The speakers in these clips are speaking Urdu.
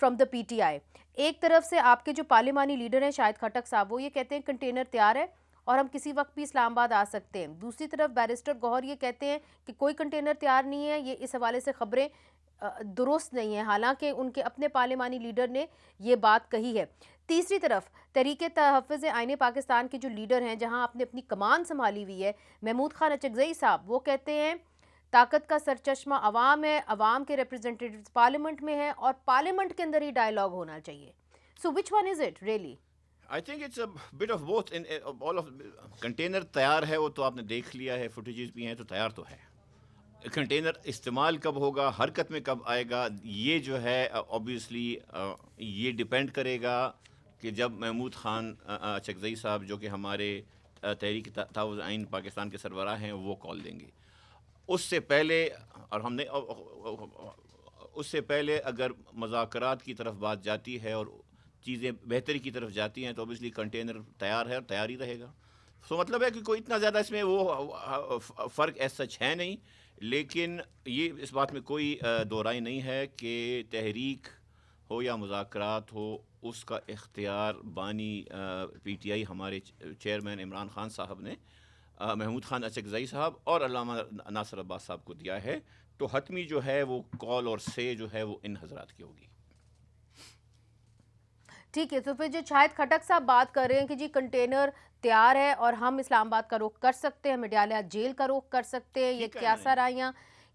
From the P T I. ایک طرف سے آپ کے جو پارلیمانی لیڈر ہیں شاہد خٹک صاحب وہ یہ کہتے ہیں کنٹینر تیار ہے اور ہم کسی وقت بھی اسلام آباد آ سکتے ہیں. دوسری طرف بیرسٹر گوہر یہ کہتے ہیں کہ کوئی کنٹینر تیار نہیں ہے. یہ اس حوالے سے خبریں درست نہیں ہیں، حالانکہ ان کے اپنے پارلیمانی لیڈر نے یہ بات کہی ہے. تیسری طرف تحریک تحفظ آئین پاکستان کے جو لیڈر ہیں، جہاں آپ نے اپنی کمان سنبھالی ہوئی ہے، محمود خان اچکزئی صاحب وہ کہتے ہیں طاقت کا سرچشمہ عوام ہے، عوام کے ریپرزنٹیٹیوز پارلیمنٹ میں ہیں اور پارلیمنٹ کے اندر ہی ڈائیلاگ ہونا چاہیے. So which one is it really? I think it's a bit of both. All of container تیار ہے، وہ تو آپ نے دیکھ لیا ہے، فوٹیجز بھی ہیں، تو تیار تو ہے. کنٹینر استعمال کب ہوگا، حرکت میں کب آئے گا، یہ جو ہے obviously یہ ڈیپینڈ کرے گا کہ جب محمود خان اچکزئی صاحب جو کہ ہمارے تحریک تحفظ آئین پاکستان کے سربراہ ہیں وہ کال دیں گے. اس سے پہلے اور ہم نے اس سے پہلے اگر مذاکرات کی طرف بات جاتی ہے اور چیزیں بہتری کی طرف جاتی ہیں تو obviously کنٹینر تیار ہے اور تیار ہی رہے گا. سو مطلب ہے کہ کوئی اتنا زیادہ اس میں وہ فرق ایس سچ ہے نہیں، لیکن یہ اس بات میں کوئی دو رائے نہیں ہے کہ تحریک ہو یا مذاکرات ہو اس کا اختیار بانی پی ٹی آئی ہمارے چیئرمین عمران خان صاحب نے محمود خان اچکزئی صاحب اور علامہ ناصر عباس صاحب کو دیا ہے. تو حتمی جو ہے وہ کال اور سے جو ہے وہ ان حضرات کی ہوگی. ٹھیک ہے، تو پھر جو شاہد خٹک صاحب بات کر رہے ہیں کہ جی کنٹینر تیار ہے اور ہم اسلام آباد کا رخ کر سکتے ہیں، مڈیالہ جیل کا رخ کر سکتے ہیں، یہ کیا سرائیاں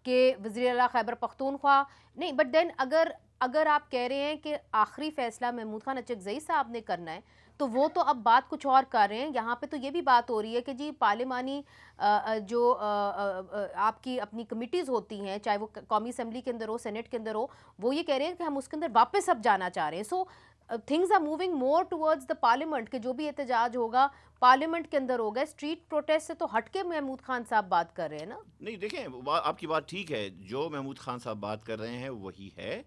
کہ وزیر اعلیٰ خیبر پختونخوا نہیں. بٹ دین اگر آپ کہہ رہے ہیں کہ آخری فیصلہ محمود خان اچکزئی صاحب نے کرنا ہے تو وہ تو اب بات کچھ اور کر رہے ہیں. یہاں پہ تو یہ بھی بات ہو رہی ہے کہ جی پارلیمانی جو آپ کی اپنی کمیٹیز ہوتی ہیں، چاہے وہ قومی اسمبلی کے اندر ہو، سینٹ کے اندر ہو، وہ یہ کہہ رہے ہیں کہ ہم اس کے اندر واپس اب جانا چاہ رہے ہیں. So things are moving more towards the parliament کہ جو بھی احتجاج ہوگا پارلیمنٹ کے اندر ہوگا. اسٹریٹ پروٹیسٹ سے تو ہٹ کے محمود خان صاحب بات کر رہے ہیں نا. نہیں دیکھیں، آپ کی بات ٹھیک ہے، جو محمود خان صاحب بات کر رہے ہیں وہی ہے.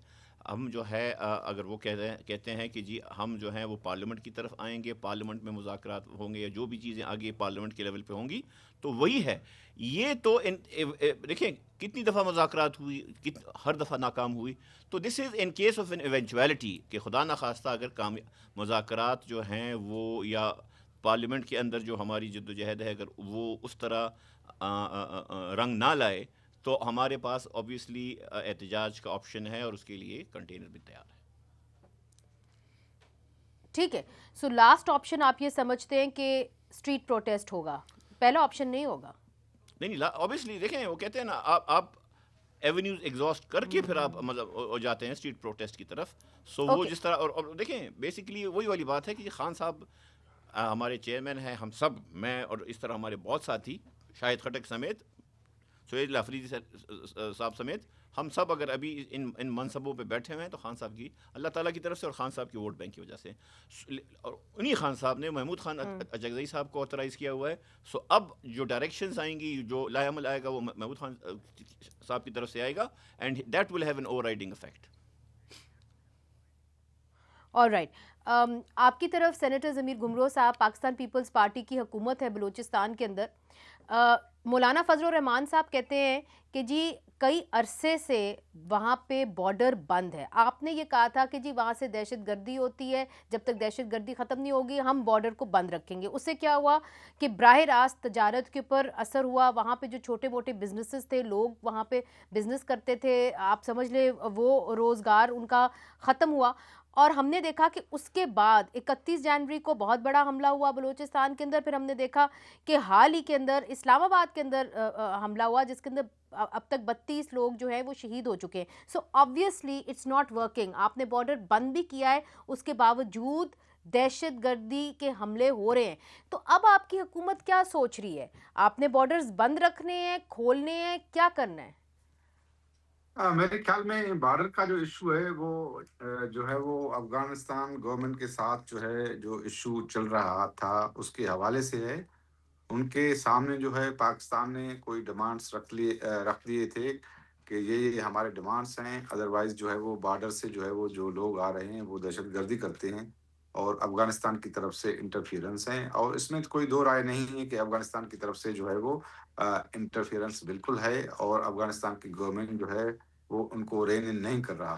ہم جو ہے اگر وہ کہتے ہیں کہ جی ہم جو ہیں وہ پارلیمنٹ کی طرف آئیں گے، پارلیمنٹ میں مذاکرات ہوں گے یا جو بھی چیزیں آگے پارلیمنٹ کے لیول پہ ہوں گی تو وہی ہے. یہ تو دیکھیں کتنی دفعہ مذاکرات ہوئی، ہر دفعہ ناکام ہوئی. تو this is in case of an eventuality کہ خدا نخواستہ اگر مذاکرات جو ہیں وہ یا پارلیمنٹ کے اندر جو ہماری جد و جہد ہے اگر وہ اس طرح رنگ نہ لائے تو ہمارے پاس obviously احتجاج کا آپشن ہے اور اس کے لیے کنٹینر بھی تیار ہے. ٹھیک ہے، سو لاسٹ آپشن آپ یہ سمجھتے ہیں کہ اسٹریٹ پروٹیسٹ ہوگا، پہلا آپشن نہیں ہوگا؟ نہیں obviously دیکھیں وہ کہتے ہیں نا آپ ایونیوز ایگزاسٹ کر کے پھر آپ مطلب ہو جاتے ہیں اسٹریٹ پروٹیسٹ کی طرف. سو وہ جس طرح اور دیکھیں بیسیکلی وہی والی بات ہے کہ خان صاحب ہمارے چیئرمین ہیں، ہم سب، میں اور اس طرح ہمارے بہت ساتھی شاہد خٹک سمیت، سہیل الافریدی صاحب سمیت ہم سب اگر ابھی ان منصبوں پہ بیٹھے ہوئے ہیں تو خان صاحب کی اللہ تعالیٰ کی طرف سے اور خان صاحب کی ووٹ بینک کی وجہ سے، اور انہی خان صاحب نے محمود خان اچکزئی صاحب کو آتھرائز کیا ہوا ہے. سو اب جو ڈائریکشنز آئیں گی، جو لائے عمل آئے گا وہ محمود خان صاحب کی طرف سے آئے گا and that will have an overriding effect. Alright, آپ کی طرف سینیٹر ضمیر گمرو صاحب، پاکستان پیپلز پارٹی کی حکومت ہے بلوچستان کے اندر. مولانا فضل الرحمان صاحب کہتے ہیں کہ جی کئی عرصے سے وہاں پہ بارڈر بند ہے. آپ نے یہ کہا تھا کہ جی وہاں سے دہشت گردی ہوتی ہے، جب تک دہشت گردی ختم نہیں ہوگی ہم بارڈر کو بند رکھیں گے. اس سے کیا ہوا کہ براہ راست تجارت کے اوپر اثر ہوا. وہاں پہ جو چھوٹے موٹے بزنسز تھے، لوگ وہاں پہ بزنس کرتے تھے، آپ سمجھ لیں وہ روزگار ان کا ختم ہوا. اور ہم نے دیکھا کہ اس کے بعد 31 جنوری کو بہت بڑا حملہ ہوا بلوچستان کے اندر. پھر ہم نے دیکھا کہ حال ہی کے اندر اسلام آباد کے اندر حملہ ہوا جس کے اندر اب تک 32 لوگ جو ہیں وہ شہید ہو چکے ہیں. So obviously it's not working. آپ نے بارڈر بند بھی کیا ہے، اس کے باوجود دہشت گردی کے حملے ہو رہے ہیں. تو اب آپ کی حکومت کیا سوچ رہی ہے؟ آپ نے بارڈرز بند رکھنے ہیں، کھولنے ہیں، کیا کرنا ہے؟ میرے خیال میں بارڈر کا جو ایشو ہے وہ جو ہے وہ افغانستان گورنمنٹ کے ساتھ جو ایشو چل رہا تھا اس کے حوالے سے ہے. ان کے سامنے جو ہے پاکستان نے کوئی ڈیمانڈس رکھ لیے تھے کہ یہ ہمارے ڈیمانڈس ہیں، ادروائز جو ہے وہ بارڈر سے جو ہے وہ جو لوگ آ رہے ہیں وہ دہشت گردی کرتے ہیں اور افغانستان کی طرف سے انٹرفیئرنس ہیں. اور اس میں کوئی دو رائے نہیں ہے کہ افغانستان کی طرف سے جو ہے وہ انٹرفیئرنس بالکل ہے اور افغانستان کی گورنمنٹ جو ہے وہ ان کو رین ان نہیں کر رہا.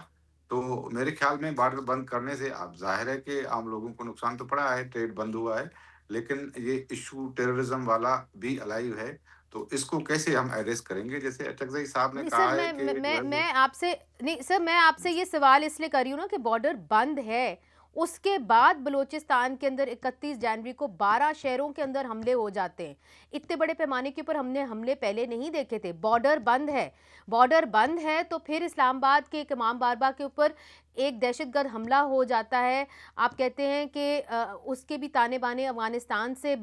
تو میرے خیال میں بارڈر بند کرنے سے اب ظاہر ہے کہ عام لوگوں کو نقصان تو پڑا ہے، ٹریڈ بند ہوا ہے، لیکن یہ ایشو ٹیررزم والا بھی الائیو ہے، تو اس کو کیسے ہم ایڈریس کریں گے؟ جیسے اچکزئی صاحب نے نہیں سر، کہا ہے کہ جو ہے وہ میں آپ سے نہیں سر، میں آپ سے یہ سوال اس لیے کر رہی ہوں نا کہ بارڈر بند ہے، اس کے بعد بلوچستان کے اندر 31 جنوری کو 12 شہروں کے اندر حملے ہو جاتے ہیں. اتنے بڑے پیمانے کے اوپر ہم نے حملے پہلے نہیں دیکھے تھے. بارڈر بند ہے، بارڈر بند ہے تو پھر اسلام آباد کے ایک امام باربا کے اوپر ایک دہشت گرد حملہ ہو جاتا ہے. آپ کہتے ہیں کہ اس کے بھی تانے بانے افغانستان سے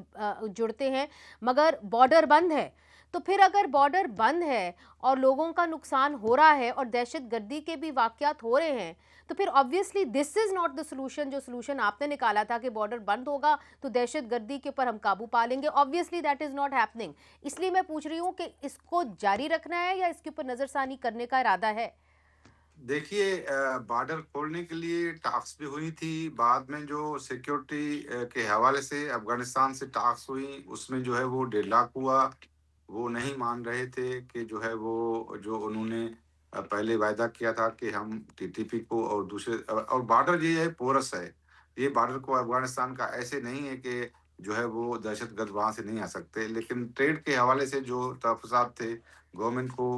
جڑتے ہیں، مگر بارڈر بند ہے. تو پھر اگر بارڈر بند ہے اور لوگوں کا نقصان ہو رہا ہے اور دہشت گردی کے بھی واقعات ہو رہے ہیں، تو پھر obviously this is not the solution. جو سلوشن آپ نے نکالا تھا کہ بارڈر بند ہوگا تو دہشت گردی کے اوپر ہم قابو پا لیں گے، obviously that is not happening. اس لیے میں پوچھ رہی ہوں کہ اس کو جاری رکھنا ہے یا اس کے اوپر نظر ثانی کرنے کا ارادہ ہے؟ دیکھیے، بارڈر کھولنے کے لیے ٹاکس بھی ہوئی تھی، بعد میں جو سیکیورٹی کے حوالے سے افغانستان سے ٹاکس ہوئی، اس میں جو ہے وہ ڈیڈ لاک ہوا. وہ نہیں مان رہے تھے کہ جو ہے وہ جو انہوں نے پہلے وعدہ کیا تھا کہ ہم ٹی ٹی پی کو اور دوسرے، اور بارڈر یہ ہے پورس ہے، یہ بارڈر کو افغانستان کا ایسے نہیں ہے کہ جو ہے وہ دہشت گرد وہاں سے نہیں آ سکتے، لیکن ٹریڈ کے حوالے سے جو تحفظات تھے گورنمنٹ کو،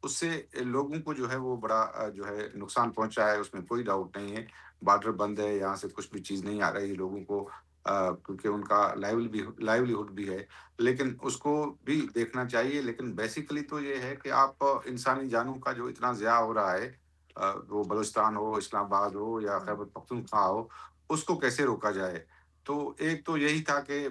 اس سے لوگوں کو جو ہے وہ بڑا جو ہے نقصان پہنچا ہے، اس میں کوئی ڈاؤٹ نہیں ہے. بارڈر بند ہے، یہاں سے کچھ بھی چیز نہیں آ رہی لوگوں کو، کیونکہ ان کا لائیولیہڈ بھی ہے، لیکن اس کو بھی دیکھنا چاہیے. لیکن بیسیکلی تو یہ ہے کہ آپ انسانی جانوں کا جو اتنا ضیاع ہو رہا ہے، وہ بلوچستان ہو، اسلام آباد ہو یا خیبر پختونخوا ہو، اس کو کیسے روکا جائے. تو ایک تو یہی تھا کہ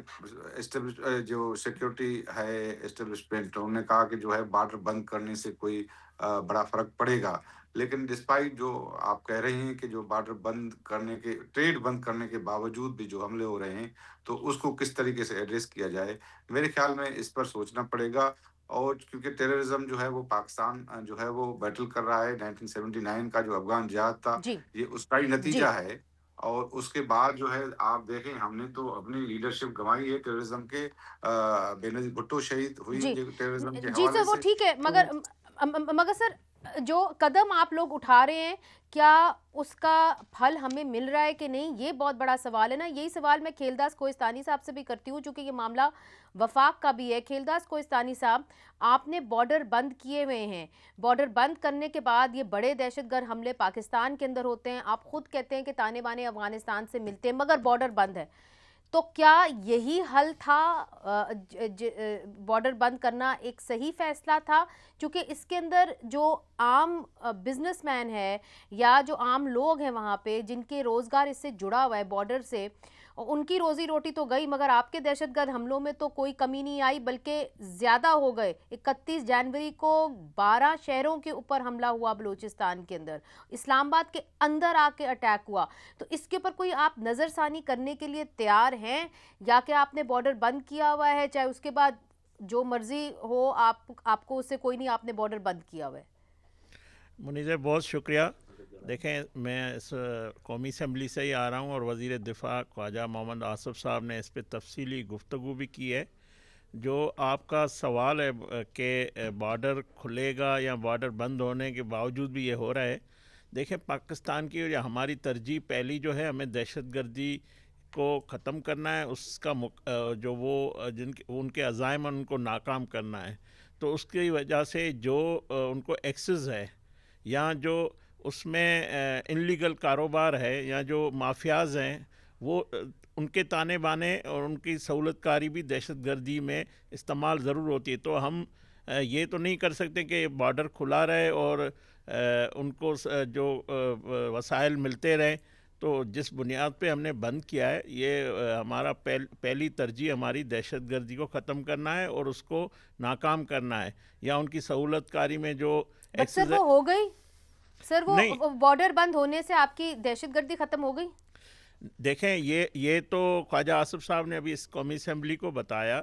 جو سیکیورٹی ہے اسٹیبلشمنٹ، انہوں نے کہا کہ جو ہے بارڈر بند کرنے سے کوئی بڑا فرق پڑے گا، لیکن ڈسپائٹ جو آپ کہہ رہے ہیں کہ جو بارڈر بند کرنے کے، ٹریڈ بند کرنے کے باوجود بھی جو حملے ہو رہے ہیں، تو اس کو کس طریقے سے ایڈریس کیا جائے، میرے خیال میں اس پر سوچنا پڑے گا. اور کیونکہ ٹیررزم جو ہے وہ پاکستان جو ہے وہ بیٹل کر رہا ہے، 1979 کا جو افغان جہاد تھا، جی یہ اس کا ہی جی نتیجہ ہے. اور اس کے بعد جو ہے آپ دیکھیں، ہم نے تو اپنی لیڈرشپ گنوائی ہے ٹیررزم کے، بینظیر بھٹو شہید ہوئی جی ٹیررزم کے جی حوالے سر، وہ سے. ٹھیک ہے، تو مگر سر جو قدم آپ لوگ اٹھا رہے ہیں، کیا اس کا پھل ہمیں مل رہا ہے کہ نہیں؟ یہ بہت بڑا سوال ہے نا. یہی سوال میں کھیلداس کوہستانی صاحب سے بھی کرتی ہوں، چونکہ یہ معاملہ وفاق کا بھی ہے. کھیلداس کوہستانی صاحب، آپ نے بارڈر بند کیے ہوئے ہیں، بارڈر بند کرنے کے بعد یہ بڑے دہشت گرد حملے پاکستان کے اندر ہوتے ہیں، آپ خود کہتے ہیں کہ تانے بانے افغانستان سے ملتے ہیں، مگر بارڈر بند ہے. تو کیا یہی حل تھا؟ بارڈر بند کرنا ایک صحیح فیصلہ تھا؟ چونکہ اس کے اندر جو عام بزنس مین ہے یا جو عام لوگ ہیں وہاں پہ، جن کے روزگار اس سے جڑا ہوا ہے بارڈر سے، ان کی روزی روٹی تو گئی، مگر آپ کے دہشت گرد حملوں میں تو کوئی کمی نہیں آئی، بلکہ زیادہ ہو گئے. 31 جنوری کو 12 شہروں کے اوپر حملہ ہوا بلوچستان کے اندر، اسلام آباد کے اندر آ کے اٹیک ہوا. تو اس کے اوپر کوئی آپ نظر ثانی کرنے کے لیے تیار ہیں، یا کہ آپ نے بارڈر بند کیا ہوا ہے، چاہے اس کے بعد جو مرضی ہو، آپ کو اس سے کوئی نہیں، آپ نے بارڈر بند کیا ہوا ہے؟ منیزر بہت شکریہ. دیکھیں، میں اس قومی اسمبلی سے ہی آ رہا ہوں، اور وزیر دفاع خواجہ محمد آصف صاحب نے اس پہ تفصیلی گفتگو بھی کی ہے. جو آپ کا سوال ہے کہ بارڈر کھلے گا یا بارڈر بند ہونے کے باوجود بھی یہ ہو رہا ہے، دیکھیں پاکستان کی یا ہماری ترجیح پہلی جو ہے، ہمیں دہشت گردی کو ختم کرنا ہے، اس کا جو وہ ان کے عزائم ان کو ناکام کرنا ہے. تو اس کی وجہ سے جو ان کو ایکسس ہے، یا جو اس میں انلیگل کاروبار ہے، یا جو مافیاز ہیں، وہ ان کے تانے بانے اور ان کی سہولت کاری بھی دہشت گردی میں استعمال ضرور ہوتی ہے. تو ہم یہ تو نہیں کر سکتے کہ بارڈر کھلا رہے اور ان کو جو وسائل ملتے رہیں. تو جس بنیاد پہ ہم نے بند کیا ہے، یہ ہمارا پہلی ترجیح ہماری دہشت گردی کو ختم کرنا ہے اور اس کو ناکام کرنا ہے، یا ان کی سہولت کاری میں جو بٹ سر وہ ہو گئی، سر نہیں. وہ بارڈر بند ہونے سے آپ کی دہشت گردی ختم ہو گئی؟ دیکھیں، یہ تو خواجہ آصف صاحب نے ابھی اس قومی اسمبلی کو بتایا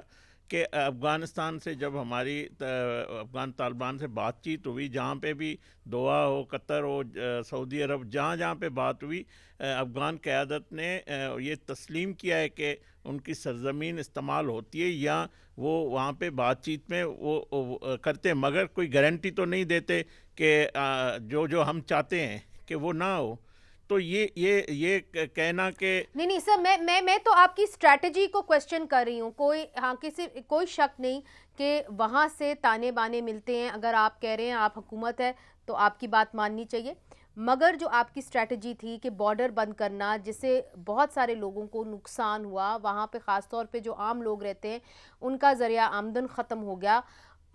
کہ افغانستان سے جب ہماری افغان طالبان سے بات چیت ہوئی، جہاں پہ بھی دوحہ ہو، قطر ہو، سعودی عرب، جہاں پہ بات ہوئی، افغان قیادت نے یہ تسلیم کیا ہے کہ ان کی سرزمین استعمال ہوتی ہے، یا وہ وہاں پہ بات چیت میں وہ کرتے ہیں، مگر کوئی گارنٹی تو نہیں دیتے کہ جو ہم چاہتے ہیں کہ وہ نہ ہو. تو یہ کہنا کہ نہیں سر، میں تو آپ کی اسٹریٹجی کو کوشچن کر رہی ہوں. کوئی شک نہیں کہ وہاں سے تانے بانے ملتے ہیں. اگر آپ کہہ رہے ہیں آپ حکومت ہے تو آپ کی بات ماننی چاہیے، مگر جو آپ کی اسٹریٹجی تھی کہ بارڈر بند کرنا جس سے بہت سارے لوگوں کو نقصان ہوا، وہاں پہ خاص طور پہ جو عام لوگ رہتے ہیں ان کا ذریعہ آمدن ختم ہو گیا،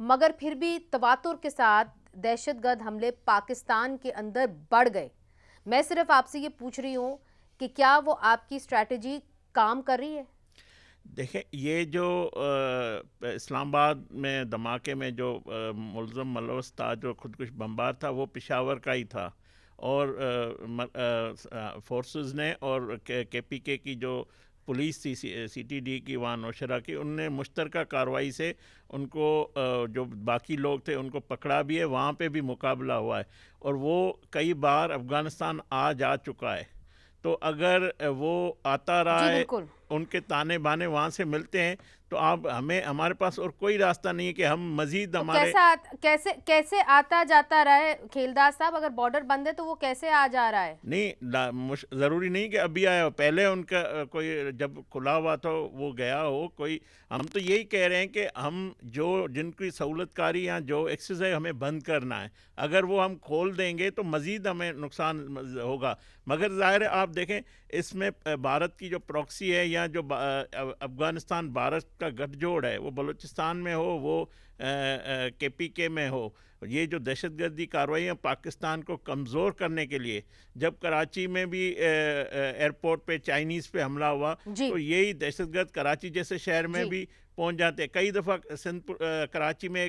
مگر پھر بھی تواتر کے ساتھ دہشت گرد حملے پاکستان کے اندر بڑھ گئے. میں صرف آپ سے یہ پوچھ رہی ہوں کہ کیا وہ آپ کی اسٹریٹجی کام کر رہی ہے؟ دیکھیں، یہ جو اسلام آباد میں دھماکے میں جو ملزم ملوث تھا، جو خودکش بمبار تھا، وہ پشاور کا ہی تھا، اور فورسز نے اور کے پی کے کی جو پولیس تھی سی ٹی ڈی کی وہاں نوشہرہ کی، ان نے مشترکہ کارروائی سے ان کو جو باقی لوگ تھے ان کو پکڑا بھی ہے. وہاں پہ بھی مقابلہ ہوا ہے اور وہ کئی بار افغانستان جا چکا ہے. تو اگر وہ آتا رہا ہے، ان کے تانے بانے وہاں سے ملتے ہیں، تو ہمارے پاس اور کوئی راستہ نہیں ہے کہ ہم مزید ہمارے کیسے آتا جاتا رہا ہے کھیلداس صاحب؟ اگر بارڈر بند ہے تو وہ کیسے آ جا رہا ہے؟ نہیں، ضروری نہیں کہ ابھی آیا ہو، پہلے ان کا کوئی جب کھلا ہوا تھا وہ گیا ہو کوئی. ہم تو یہی کہہ رہے ہیں کہ ہم جن کی سہولت کاری یا جو ایکسس ہے ہمیں بند کرنا ہے. اگر وہ ہم کھول دیں گے تو مزید ہمیں نقصان ہوگا. مگر ظاہر ہے آپ دیکھیں، اس میں بھارت کی جو پراکسی ہے یا جو افغانستان بھارت کا گٹھ جوڑ ہے، وہ بلوچستان میں ہو، وہ کے پی کے میں ہو، یہ جو دہشت گردی کارروائیاں پاکستان کو کمزور کرنے کے لیے، جب کراچی میں بھی ایئرپورٹ پہ چائنیز پہ حملہ ہوا تو یہی دہشت گرد کراچی جیسے شہر میں بھی پہنچ جاتے. کئی دفعہ کراچی میں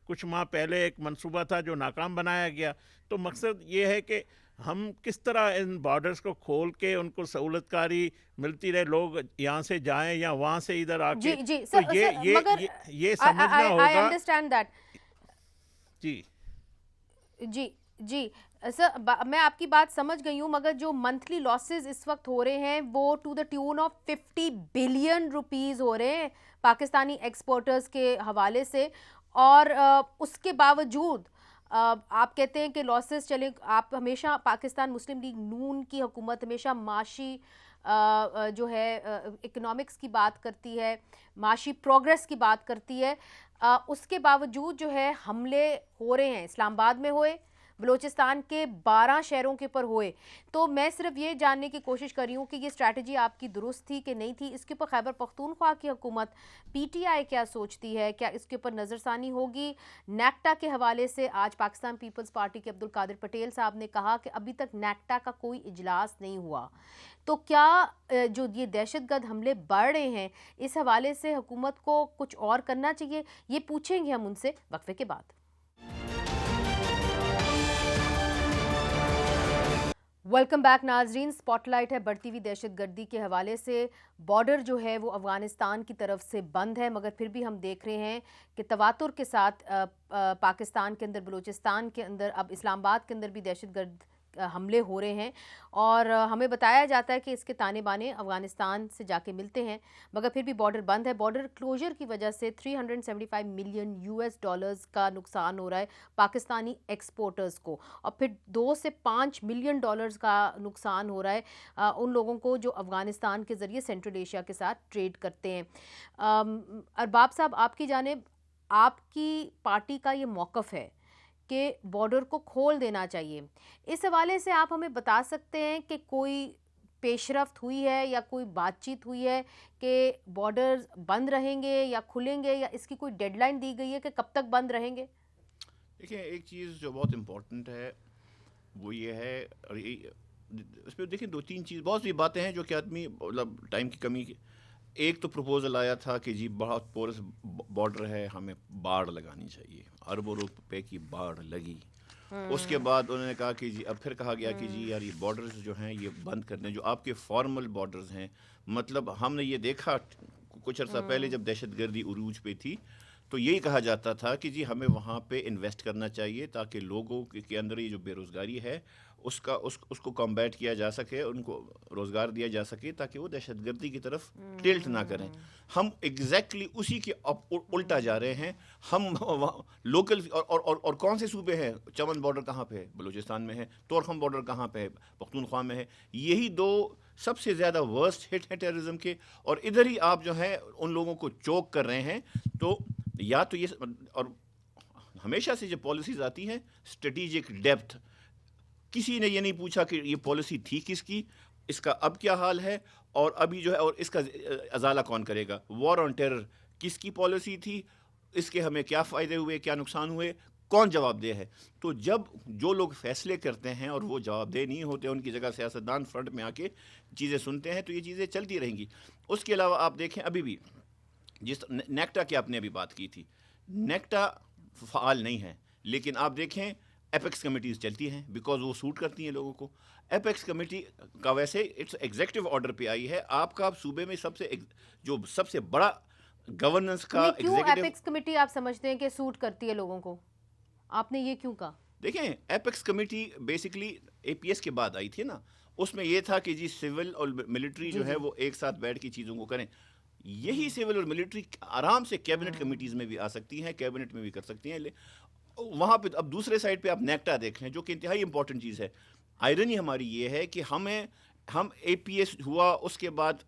کچھ ماہ پہلے ایک منصوبہ تھا جو ناکام بنایا گیا. تو مقصد یہ ہے کہ ہم کس طرح ان بارڈرز کو کھول کے ان کو سہولت کاری ملتی رہے، لوگ یہاں سے جائیں یا وہاں سے ادھر آ کے. تو یہ سمجھنا ہوگا. جی سر، میں آپ کی بات سمجھ گئی ہوں، مگر جو منتھلی لاسز اس وقت ہو رہے ہیں وہ to the tune of 50 billion rupees ہو رہے ہیں پاکستانی ایکسپورٹرز کے حوالے سے، اور اس کے باوجود آپ کہتے ہیں کہ لاسز چلے. آپ ہمیشہ پاکستان مسلم لیگ نون کی حکومت ہمیشہ معاشی جو ہے اکنامکس کی بات کرتی ہے، معاشی پروگریس کی بات کرتی ہے، اس کے باوجود جو ہے حملے ہو رہے ہیں. اسلام آباد میں ہوئے، بلوچستان کے 12 شہروں کے اوپر ہوئے. تو میں صرف یہ جاننے کی کوشش کر رہی ہوں کہ یہ اسٹریٹجی آپ کی درست تھی کہ نہیں تھی. اس کے اوپر خیبر پختونخوا کی حکومت پی ٹی آئی کیا سوچتی ہے؟ کیا اس کے اوپر نظر ثانی ہوگی؟ نیکٹا کے حوالے سے آج پاکستان پیپلز پارٹی کے عبدالقادر پٹیل صاحب نے کہا کہ ابھی تک نیکٹا کا کوئی اجلاس نہیں ہوا. تو کیا جو یہ دہشت گرد حملے بڑھ رہے ہیں اس حوالے سے حکومت کو کچھ اور کرنا چاہیے؟ یہ پوچھیں گے ہم ان سے وقفے کے بعد. ویلکم بیک ناظرین. سپاٹ لائٹ ہے بڑھتی ہوئی دہشت گردی کے حوالے سے. بارڈر جو ہے وہ افغانستان کی طرف سے بند ہے، مگر پھر بھی ہم دیکھ رہے ہیں کہ تواتر کے ساتھ پاکستان کے اندر، بلوچستان کے اندر، اب اسلام آباد کے اندر بھی دہشت گرد حملے ہو رہے ہیں، اور ہمیں بتایا جاتا ہے کہ اس کے تانے بانے افغانستان سے جا کے ملتے ہیں، مگر پھر بھی بارڈر بند ہے. بارڈر کلوجر کی وجہ سے $375 ملین کا نقصان ہو رہا ہے پاکستانی ایکسپورٹرز کو، اور پھر $2 سے $5 ملین کا نقصان ہو رہا ہے ان لوگوں کو جو افغانستان کے ذریعے سینٹرل ایشیا کے ساتھ ٹریڈ کرتے ہیں. ارباب صاحب، آپ کی جانب آپ کی پارٹی کا یہ موقف ہے کہ بارڈر کو کھول دینا چاہیے. اس حوالے سے آپ ہمیں بتا سکتے ہیں کہ کوئی پیش رفت ہوئی ہے یا کوئی بات چیت ہوئی ہے کہ بارڈر بند رہیں گے یا کھلیں گے، یا اس کی کوئی ڈیڈ لائن دی گئی ہے کہ کب تک بند رہیں گے؟ دیکھیں، ایک چیز جو بہت امپورٹنٹ ہے وہ یہ ہے، اور اس پہ دیکھیں 2-3 چیز، بہت سی باتیں ہیں جو کہ آدمی مطلب ٹائم کی کمی. ایک تو پروپوزل آیا تھا کہ جی بہت پورس بارڈر ہے، ہمیں باڑ لگانی چاہیے، اربوں روپے کی باڑ لگی. اس کے بعد انہوں نے کہا کہ جی، اب پھر کہا گیا کہ جی یار یہ بارڈرز جو ہیں یہ بند کرنے، جو آپ کے فارمل بارڈرز ہیں. مطلب ہم نے یہ دیکھا کچھ عرصہ پہلے جب دہشت گردی عروج پہ تھی تو یہی کہا جاتا تھا کہ جی ہمیں وہاں پہ انویسٹ کرنا چاہیے تاکہ لوگوں کے اندر یہ جو بے روزگاری ہے اس کو کمبیٹ کیا جا سکے, ان کو روزگار دیا جا سکے تاکہ وہ دہشت گردی کی طرف ٹلٹ نہ کریں. ہم ایگزیکٹلی اسی کے الٹا جا رہے ہیں. ہم لوکل اور کون سے صوبے ہیں, چمن بارڈر کہاں پہ ہے, بلوچستان میں ہے. طورخم بارڈر کہاں پہ ہے, پختونخوا میں ہے. یہی دو سب سے زیادہ ورسٹ ہٹ ہیں ٹیررزم کے, اور ادھر ہی آپ جو ہے ان لوگوں کو چوک کر رہے ہیں. تو یا تو یہ, اور ہمیشہ سے جو پالیسیز آتی ہیں اسٹریٹجک ڈیپتھ, کسی نے یہ نہیں پوچھا کہ یہ پالیسی تھی کس کی, اس کا اب کیا حال ہے, اور ابھی جو ہے اور اس کا ازالہ کون کرے گا. وار آن ٹیرر کس کی پالیسی تھی, اس کے ہمیں کیا فائدے ہوئے, کیا نقصان ہوئے, کون جواب دہ ہے. تو جب جو لوگ فیصلے کرتے ہیں اور وہ جواب دہ نہیں ہوتے, ان کی جگہ سیاستدان فرنٹ میں آ کے چیزیں سنتے ہیں, تو یہ چیزیں چلتی رہیں گی. اس کے علاوہ آپ دیکھیں ابھی بھی جس نیکٹا کی آپ نے ابھی بات کی تھی, نیکٹا فعال نہیں ہے, لیکن آپ دیکھیں ایپیکس کمیٹیز چلتی ہیں بیکاز وہ سوٹ کرتی ہیں لوگوں کو. ایپیکس کمیٹی کا ویسے اٹس ایگزیکٹو آرڈر پہ آئی ہے. آپ کا صوبے میں سب سے بڑا گورننس کا کیوں ایپیکس کمیٹی آپ سمجھتے ہیں کہ سوٹ کرتی ہے لوگوں کو, آپ نے یہ کیوں کہا؟ دیکھیں apex committee basically a P S کے بعد آئی تھی نا, اس میں یہ تھا کہ جی سول اور ملٹری جو ہے وہ ایک ساتھ بیٹھ کے چیزوں کو کریں. یہی سول اور ملٹری آرام سے کیبنٹ کمیٹیز میں بھی آ سکتی ہیں, کیبنٹ میں بھی کر سکتی ہیں. وہاں پہ اب دوسرے سائڈ پہ آپ نیکٹا دیکھ لیں جو کہ انتہائی امپورٹنٹ چیز ہے. آئرنی ہماری یہ ہے کہ ہم اے پی ایس ہوا, اس کے بعد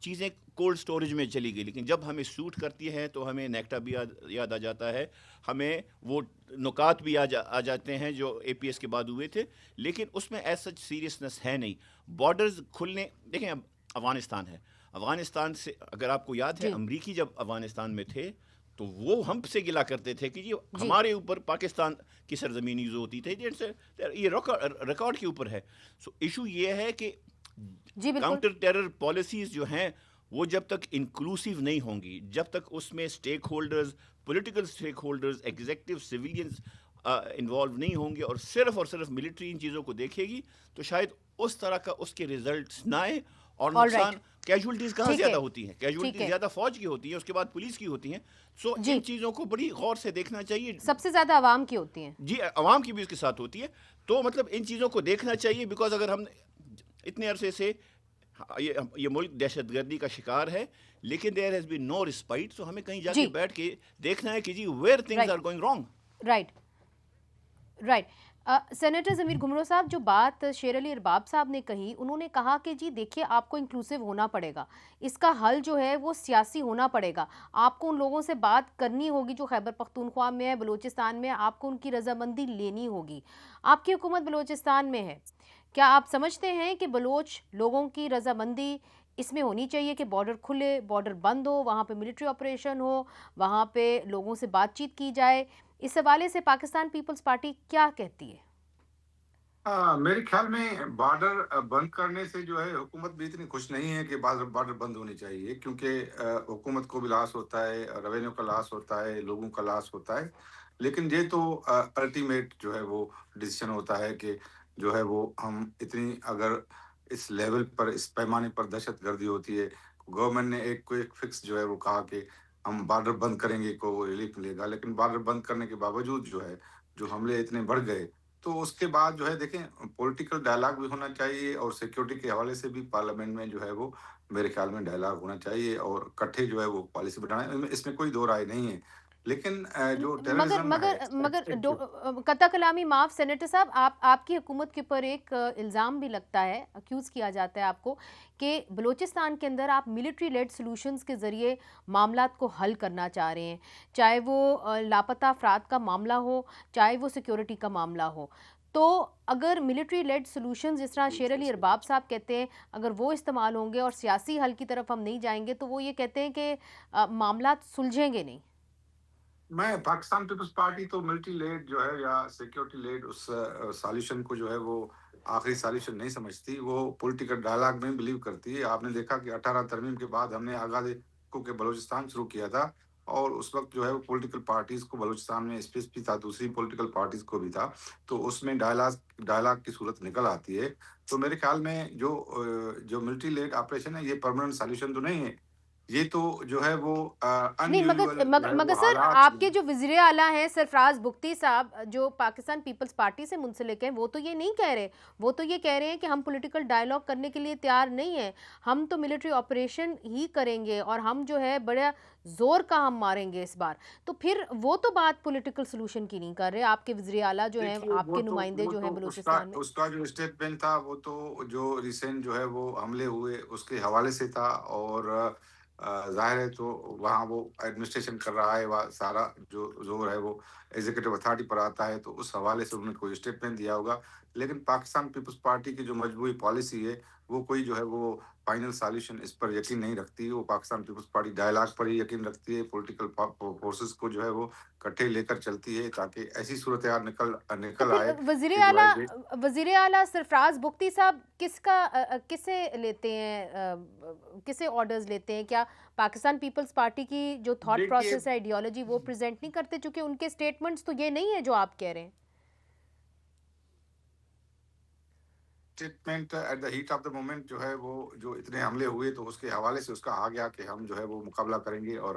چیزیں کولڈ سٹوریج میں چلی گئی, لیکن جب ہمیں سوٹ کرتی ہے تو ہمیں نیکٹا بھی یاد آ جاتا ہے, ہمیں وہ نکات بھی آ جاتے ہیں جو اے پی ایس کے بعد ہوئے تھے, لیکن اس میں ایز سچ سیریسنس ہے نہیں. بارڈرز کھلنے, دیکھیں اب افغانستان ہے, افغانستان سے اگر آپ کو یاد ہے امریکی جب افغانستان میں تھے تو وہ ہم سے گلا کرتے تھے کہ یہ ہمارے اوپر پاکستان کی سرزمین یوز ہوتی تھی, یہ ریکارڈ کے اوپر ہے. سو ایشو یہ ہے کہ کاؤنٹر ٹیرر پالیسیز جو ہیں وہ جب تک انکلوسیو نہیں ہوں گی, جب تک اس میں stake holders, political stake holders, executive civilians involve نہیں ہوں گے اور صرف ملٹری ان چیزوں کو دیکھے گی, تو شاید اس طرح کا اس کے ریزلٹس نہ آئے. اور نقصان کیجولٹیز کہاں زیادہ ہوتی ہیں, کیجولٹیز زیادہ فوج کی ہوتی ہیں, اس کے بعد پولیس کی ہوتی ہیں. سو ان چیزوں کو بڑی غور سے دیکھنا چاہیے. سب سے زیادہ عوام کی ہوتی ہیں, جی عوام کی بھی اس کے ساتھ ہوتی ہے. تو مطلب ان چیزوں کو دیکھنا چاہیے, بیکاز اگر ہم اتنے عرصے سے یہ ملک دہشت گردی کا شکار ہے, لیکن there has been know respite. سو ہمیں کہیں جا کے بیٹھ کے دیکھنا ہے کہ جی where things are going wrong. Right. Senator Zameer Ghumro صاحب, جو بات شیر علی ارباب صاحب نے کہی, انہوں نے کہا کہ جی دیکھیے آپ کو انکلوسیو ہونا پڑے گا, اس کا حل جو ہے وہ سیاسی ہونا پڑے گا. آپ کو ان لوگوں سے بات کرنی ہوگی جو خیبر پختونخوا میں ہے, بلوچستان میں, آپ کو ان کی رضامندی لینی ہوگی. آپ کی حکومت بلوچستان میں ہے, کیا آپ سمجھتے ہیں کہ بلوچ لوگوں کی رضامندی اس میں ہونی چاہیے کہ بارڈر کھلے, بارڈر بند ہو, وہاں پہ ملٹری آپریشن ہو, وہاں پہ لوگوں سے بات چیت کی جائے؟ اس حوالے سے پاکستان پیپلز پارٹی کیا کہتی ہے؟ میرے خیال میں بارڈر بند کرنے سے جو ہے حکومت بھی اتنی خوش نہیں ہے کہ بارڈر بند ہونی چاہیے, کیونکہ حکومت کو بھی لاس ہوتا ہے, ریونیو کا لاس ہوتا ہے, لوگوں کا لاس ہوتا ہے. لیکن یہ تو الٹیمیٹ جو ہے وہ ڈیسیشن ہوتا ہے کہ جو ہے وہ ہم اتنی, اگر اس لیول پر, اس پیمانے پر دہشت گردی ہوتی ہے, گورنمنٹ نے ایک کوئک فکس جو ہے وہ کہا کہ ہم بارڈر بند کریں گے کو وہ ریلیف ملے گا, لیکن بارڈر بند کرنے کے باوجود جو ہے جو حملے اتنے بڑھ گئے, تو اس کے بعد جو ہے دیکھیں پولیٹیکل ڈائلاگ بھی ہونا چاہیے, اور سیکیورٹی کے حوالے سے بھی پارلیمنٹ میں جو ہے وہ میرے خیال میں ڈائلاگ ہونا چاہیے, اور کٹھے جو ہے وہ پالیسی بنانا, اس میں کوئی دو رائے نہیں ہے. لیکن جو ٹیررزم مگر قطع کلامی معاف سینیٹر صاحب, آپ کی حکومت کے اوپر ایک الزام بھی لگتا ہے, اکیوز کیا جاتا ہے آپ کو کہ بلوچستان کے اندر آپ ملٹری لیڈ سلوشنز کے ذریعے معاملات کو حل کرنا چاہ رہے ہیں, چاہے وہ لاپتہ افراد کا معاملہ ہو, چاہے وہ سیکیورٹی کا معاملہ ہو. تو اگر ملٹری لیڈ سلوشنز جس طرح شیر علی ارباب صاحب کہتے ہیں اگر وہ استعمال ہوں گے اور سیاسی حل کی طرف ہم نہیں جائیں گے, تو وہ یہ کہتے ہیں کہ معاملات سلجھیں گے نہیں. میں پاکستان پیپلز پارٹی تو ملٹری لیڈ جو ہے یا سیکیورٹی لیڈ اس سالوشن کو جو ہے وہ آخری سالوشن نہیں سمجھتی, وہ پولیٹیکل ڈائلاگ میں بلیو کرتی ہے. آپ نے دیکھا کہ 18 ترمیم کے بعد ہم نے آغاز کو کہ بلوچستان شروع کیا تھا, اور اس وقت جو ہے وہ پولیٹیکل پارٹیز کو بلوچستان میں اسپیس بھی تھا, دوسری پولیٹیکل پارٹیز کو بھی تھا, تو اس میں ڈائلاگ کی صورت نکل آتی ہے. تو میرے خیال میں جو ملٹری لیڈ آپریشن ہے یہ پرماننٹ سالوشن تو نہیں ہے, یہ تو جو ہے وہ نہیں مگر سر آپ کے جو وزیر اعلیٰ ہیں سرفراز بگٹی صاحب جو پاکستان پیپلز پارٹی سے منسلک ہیں وہ تو یہ نہیں کہہ رہے، وہ تو یہ کہہ رہے ہیں کہ ہم پولیٹیکل ڈائیلاگ کرنے کے لیے تیار نہیں ہیں، ہم تو ملٹری آپریشن ہی کریں گے اور ہم جو ہے بڑا زور کا ہم ماریں گے اس بار. تو پھر وہ تو بات پولیٹیکل سلوشن کی نہیں کر رہے آپ کے وزیر اعلیٰ جو ہیں، آپ کے نمائندے جو ہیں بلوچستان میں. اس کا جو اسٹیٹمنٹ تھا وہ تو جو ریسنٹ جو ہے وہ حملے ہوئے اس کے حوالے سے تھا، اور ظاہر ہے تو وہاں وہ ایڈمنسٹریشن کر رہا ہے، وہاں سارا جو زور ہے وہ ایگزیکٹو اتھارٹی پر آتا ہے، تو اس حوالے سے انہوں نے کوئی اسٹیٹمنٹ دیا ہوگا. لیکن پاکستان پیپلز پارٹی کی جو مجموعی پالیسی ہے وہ کوئی جو ہے وہ فائنل سالوشن اس پر یقین نہیں رکھتی. وہ پاکستان پیپلز پارٹی ڈائیلاگ پر ہی یقین رکھتی ہے، پولیٹیکل فورسز کو جو ہے وہ کٹھے لے کر چلتی ہے تاکہ ایسی صورتحال نکل آئے. وزیر اعلیٰ سرفراز بگٹی صاحب کسے لیتے ہیں، کسے آرڈرز لیتے ہیں؟ کیا پاکستان پیپلز پارٹی کی جو تھاٹ پروسیس ہے، آئیڈیالوجی وہ پریزنٹ نہیں کرتے؟ چونکہ ان کے سٹیٹمنٹس تو یہ نہیں ہے جو آپ کہہ رہے ہیں. Statement at the heat of the moment جو ہے وہ جو اتنے حملے ہوئے تو اس کے حوالے سے اس کا آ گیا کہ ہم جو ہے وہ مقابلہ کریں گے، اور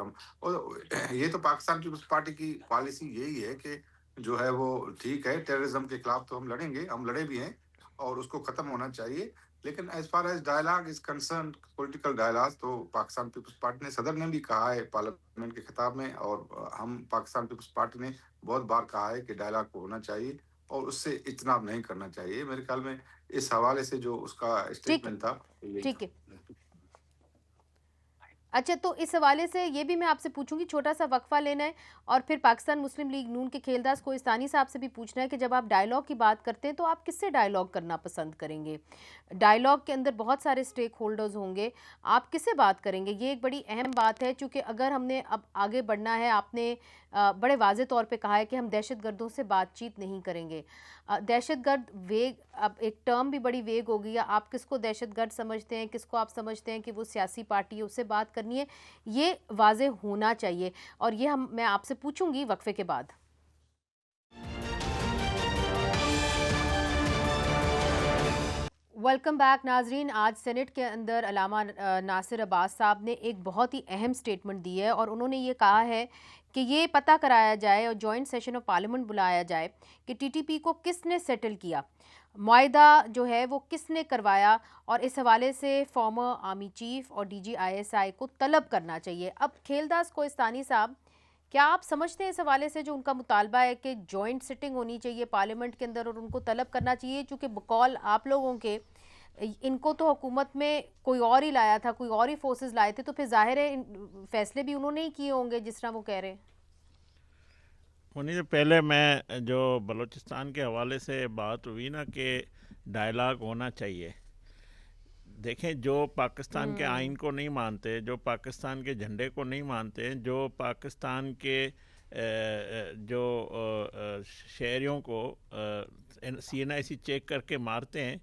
یہ تو پاکستان پیپلز پارٹی کی پالیسی یہی ہے کہ جو ہے وہ ٹھیک ہے ٹیررزم کے خلاف تو ہم لڑیں گے، ہم لڑے بھی ہیں اور اس کو ختم ہونا چاہیے. لیکن as far as dialogue is concern, political dialogue, تو پاکستان پیپلز پارٹی نے صدر نے بھی کہا ہے پارلیمنٹ کے خطاب میں، اور ہم پاکستان پیپلز پارٹی نے بہت بار کہا ہے کہ ڈائیلاگ کو ہونا چاہیے اور اس سے اجتناب نہیں کرنا چاہیے. میرے خیال میں اس حوالے سے جو اس کا اسٹیٹمنٹ تھا. ٹھیک ہے. اچھا، تو اس حوالے سے یہ بھی میں آپ سے پوچھوں گی، چھوٹا سا وقفہ لینا ہے اور پھر پاکستان مسلم لیگ نون کے کھیلداز کوہستانی صاحب سے بھی پوچھنا ہے کہ جب آپ ڈائیلاگ کی بات کرتے ہیں تو آپ کس سے ڈائیلاگ کرنا پسند کریں گے؟ ڈائیلاگ کے اندر بہت سارے سٹیک ہولڈرز ہوں گے، آپ کس سے بات کریں گے؟ یہ ایک بڑی اہم بات ہے، چونکہ اگر ہم نے اب آگے بڑھنا ہے، آپ نے بڑے واضح طور پہ کہا ہے کہ ہم دہشت گردوں سے بات چیت نہیں کریں گے. دہشت گرد ویگ، اب ایک ٹرم بھی بڑی ویگ ہو گئی ہے، آپ کس کو دہشت گرد سمجھتے ہیں، کس کو آپ سمجھتے ہیں کہ وہ سیاسی پارٹی ہے، اس سے بات کرنی ہے، یہ واضح ہونا چاہیے. اور یہ میں آپ سے پوچھوں گی وقفے کے بعد. ویلکم بیک ناظرین. آج سینٹ کے اندر علامہ ناصر عباس صاحب نے ایک بہت ہی اہم سٹیٹمنٹ دی ہے، اور انہوں نے یہ کہا ہے کہ یہ پتہ کرایا جائے اور جوائنٹ سیشن آف پارلیمنٹ بلایا جائے کہ ٹی ٹی پی کو کس نے سیٹل کیا، معاہدہ جو ہے وہ کس نے کروایا، اور اس حوالے سے فارمر آرمی چیف اور D G I S I کو طلب کرنا چاہیے. اب کھیلداز کوہستانی صاحب، کیا آپ سمجھتے ہیں اس حوالے سے جو ان کا مطالبہ ہے کہ جوائنٹ سٹنگ ہونی چاہیے پارلیمنٹ کے اندر اور ان کو طلب کرنا چاہیے، چونکہ بقول آپ لوگوں کے ان کو تو حکومت میں کوئی اور ہی لایا تھا، کوئی اور ہی فورسز لائے تھے، تو پھر ظاہر ہے فیصلے بھی انہوں نے ہی کیے ہوں گے جس طرح وہ کہہ رہے ہیں؟ منی پہلے میں جو بلوچستان کے حوالے سے بات ہوئی نا کہ ڈائیلاگ ہونا چاہیے، دیکھیں جو پاکستان کے آئین کو نہیں مانتے، جو پاکستان کے جھنڈے کو نہیں مانتے، جو پاکستان کے جو شہریوں کو سی این آئی سی چیک کر کے مارتے ہیں،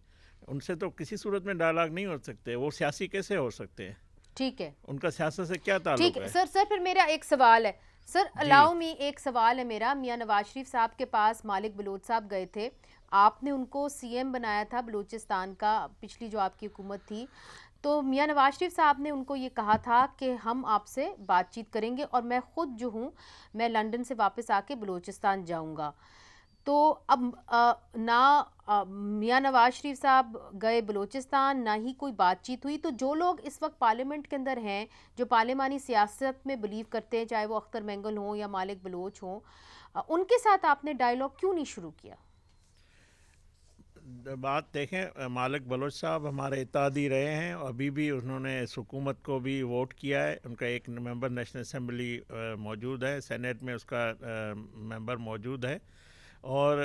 ان سے تو کسی صورت میں ڈائیلاگ نہیں ہو سکتے. وہ سیاسی کیسے ہو سکتے ہیں؟ ٹھیک ہے، ان کا سیاست سے کیا تعلق ٹھیک ہے. سر پھر میرا ایک سوال ہے، سر الاؤ می، ایک سوال ہے میرا. میاں نواز شریف صاحب کے پاس مالک بلوچ صاحب گئے تھے، آپ نے ان کو سی ایم بنایا تھا بلوچستان کا، پچھلی جو آپ کی حکومت تھی، تو میاں نواز شریف صاحب نے ان کو یہ کہا تھا کہ ہم آپ سے بات چیت کریں گے، اور میں خود جو ہوں میں لنڈن سے واپس آ کے بلوچستان جاؤں گا. تو اب نہ میاں نواز شریف صاحب گئے بلوچستان، نہ ہی کوئی بات چیت ہوئی. تو جو لوگ اس وقت پارلیمنٹ کے اندر ہیں، جو پارلیمانی سیاست میں بلیو کرتے ہیں، چاہے وہ اختر مینگل ہوں یا مالک بلوچ ہوں، ان کے ساتھ آپ نے ڈائیلاگ کیوں نہیں شروع کیا؟ بات دیکھیں، مالک بلوچ صاحب ہمارے اتحادی رہے ہیں، ابھی بھی انہوں نے اس حکومت کو بھی ووٹ کیا ہے. ان کا ایک ممبر نیشنل اسمبلی موجود ہے، سینیٹ میں اس کا ممبر موجود ہے. اور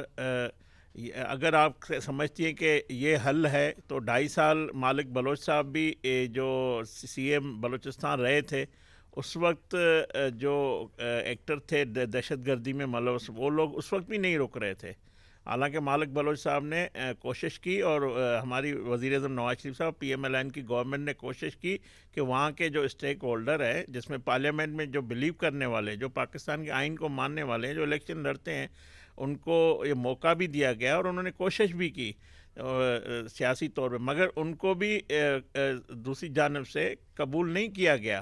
اگر آپ سمجھتی ہیں کہ یہ حل ہے تو 2.5 سال مالک بلوچ صاحب بھی جو سی ایم بلوچستان رہے تھے، اس وقت جو ایکٹر تھے دہشت گردی میں ملوث، وہ لوگ اس وقت بھی نہیں رک رہے تھے. حالانکہ مالک بلوچ صاحب نے کوشش کی، اور ہماری وزیر اعظم نواز شریف صاحب، پی ایم ایل این کی گورنمنٹ نے کوشش کی کہ وہاں کے جو اسٹیک ہولڈر ہے، جس میں پارلیمنٹ میں جو بلیو کرنے والے، جو پاکستان کے آئین کو ماننے والے ہیں، جو الیکشن لڑتے ہیں، ان کو یہ موقع بھی دیا گیا اور انہوں نے کوشش بھی کی سیاسی طور پہ، مگر ان کو بھی دوسری جانب سے قبول نہیں کیا گیا.